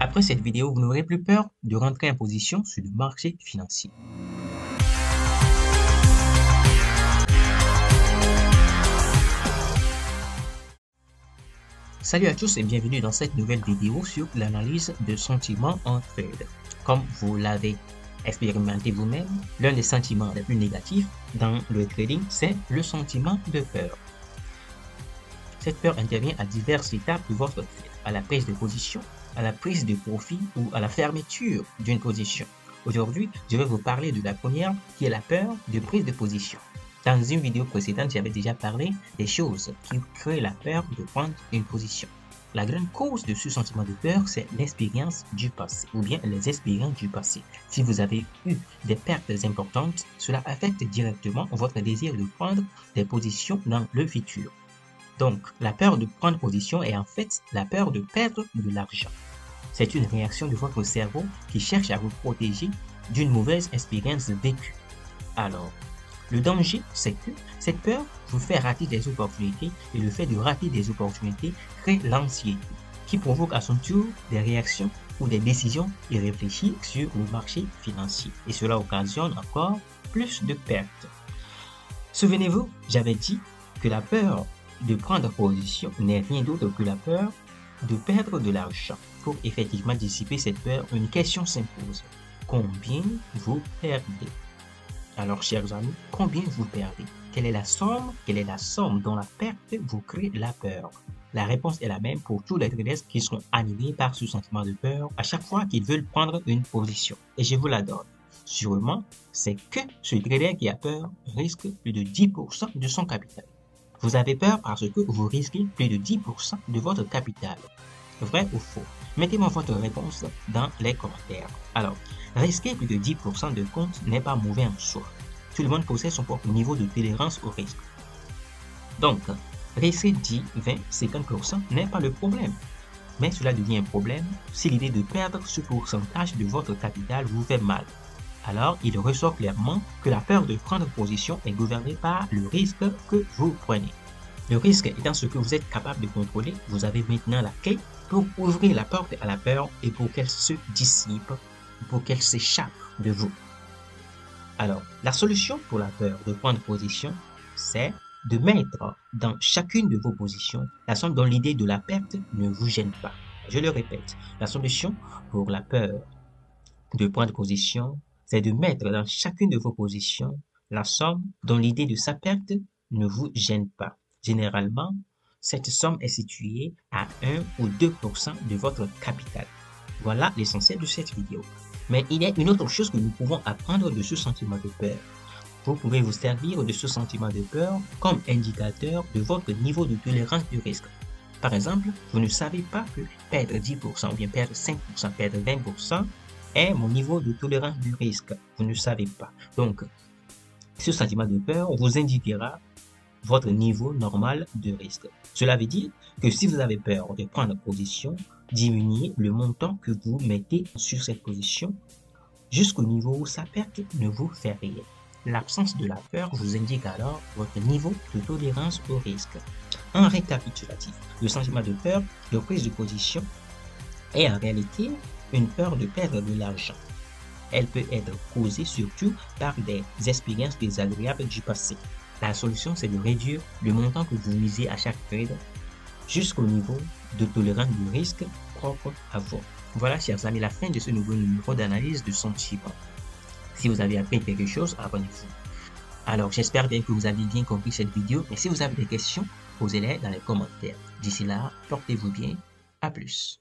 Après cette vidéo, vous n'aurez plus peur de rentrer en position sur le marché financier. Salut à tous et bienvenue dans cette nouvelle vidéo sur l'analyse de sentiments en trade. Comme vous l'avez expérimenté vous-même, l'un des sentiments les plus négatifs dans le trading, c'est le sentiment de peur. Cette peur intervient à diverses étapes de votre trade, à la prise de position, à la prise de profit ou à la fermeture d'une position. Aujourd'hui, je vais vous parler de la première qui est la peur de prise de position. Dans une vidéo précédente, j'avais déjà parlé des choses qui créent la peur de prendre une position. La grande cause de ce sentiment de peur, c'est l'expérience du passé ou bien les expériences du passé. Si vous avez eu des pertes importantes, cela affecte directement votre désir de prendre des positions dans le futur. Donc, la peur de prendre position est en fait la peur de perdre de l'argent. C'est une réaction de votre cerveau qui cherche à vous protéger d'une mauvaise expérience vécue. Alors, le danger, c'est que cette peur vous fait rater des opportunités et le fait de rater des opportunités crée l'anxiété qui provoque à son tour des réactions ou des décisions irréfléchies sur le marché financier. Et cela occasionne encore plus de pertes. Souvenez-vous, j'avais dit que la peur de prendre position n'est rien d'autre que la peur de perdre de l'argent. Pour effectivement dissiper cette peur, une question s'impose. Combien vous perdez? Alors, chers amis, combien vous perdez? Quelle est la somme dont la perte vous crée la peur? La réponse est la même pour tous les traders qui sont animés par ce sentiment de peur à chaque fois qu'ils veulent prendre une position. Et je vous la donne. Sûrement, c'est que ce trader qui a peur risque plus de 10% de son capital. Vous avez peur parce que vous risquez plus de 10% de votre capital. Vrai ou faux? Mettez-moi votre réponse dans les commentaires. Alors, risquer plus de 10% de compte n'est pas mauvais en soi. Tout le monde possède son propre niveau de tolérance au risque. Donc, risquer 10, 20, 50% n'est pas le problème. Mais cela devient un problème si l'idée de perdre ce pourcentage de votre capital vous fait mal. Alors, il ressort clairement que la peur de prendre position est gouvernée par le risque que vous prenez. Le risque étant ce que vous êtes capable de contrôler, vous avez maintenant la clé pour ouvrir la porte à la peur et pour qu'elle se dissipe, pour qu'elle s'échappe de vous. Alors, la solution pour la peur de prendre position, c'est de mettre dans chacune de vos positions la somme dont l'idée de la perte ne vous gêne pas. Je le répète, la solution pour la peur de prendre position, c'est de mettre dans chacune de vos positions la somme dont l'idée de sa perte ne vous gêne pas. Généralement, cette somme est située à 1 ou 2% de votre capital. Voilà l'essentiel de cette vidéo. Mais il y a une autre chose que nous pouvons apprendre de ce sentiment de peur. Vous pouvez vous servir de ce sentiment de peur comme indicateur de votre niveau de tolérance du risque. Par exemple, vous ne savez pas que perdre 10% ou bien perdre 5%, perdre 20% est mon niveau de tolérance du risque. Vous ne savez pas. Donc, ce sentiment de peur vous indiquera votre niveau normal de risque. Cela veut dire que si vous avez peur de prendre position, diminuez le montant que vous mettez sur cette position jusqu'au niveau où sa perte ne vous fait rien. L'absence de la peur vous indique alors votre niveau de tolérance au risque. En récapitulatif, le sentiment de peur de prise de position est en réalité une peur de perdre de l'argent. Elle peut être causée surtout par des expériences désagréables du passé. La solution, c'est de réduire le montant que vous misez à chaque trade jusqu'au niveau de tolérance du risque propre à vous. Voilà, chers amis, la fin de ce nouveau numéro d'analyse de sentiments. Si vous avez appris quelque chose, abonnez-vous. Alors, j'espère bien que vous avez bien compris cette vidéo, mais si vous avez des questions, posez-les dans les commentaires. D'ici là, portez-vous bien. À plus.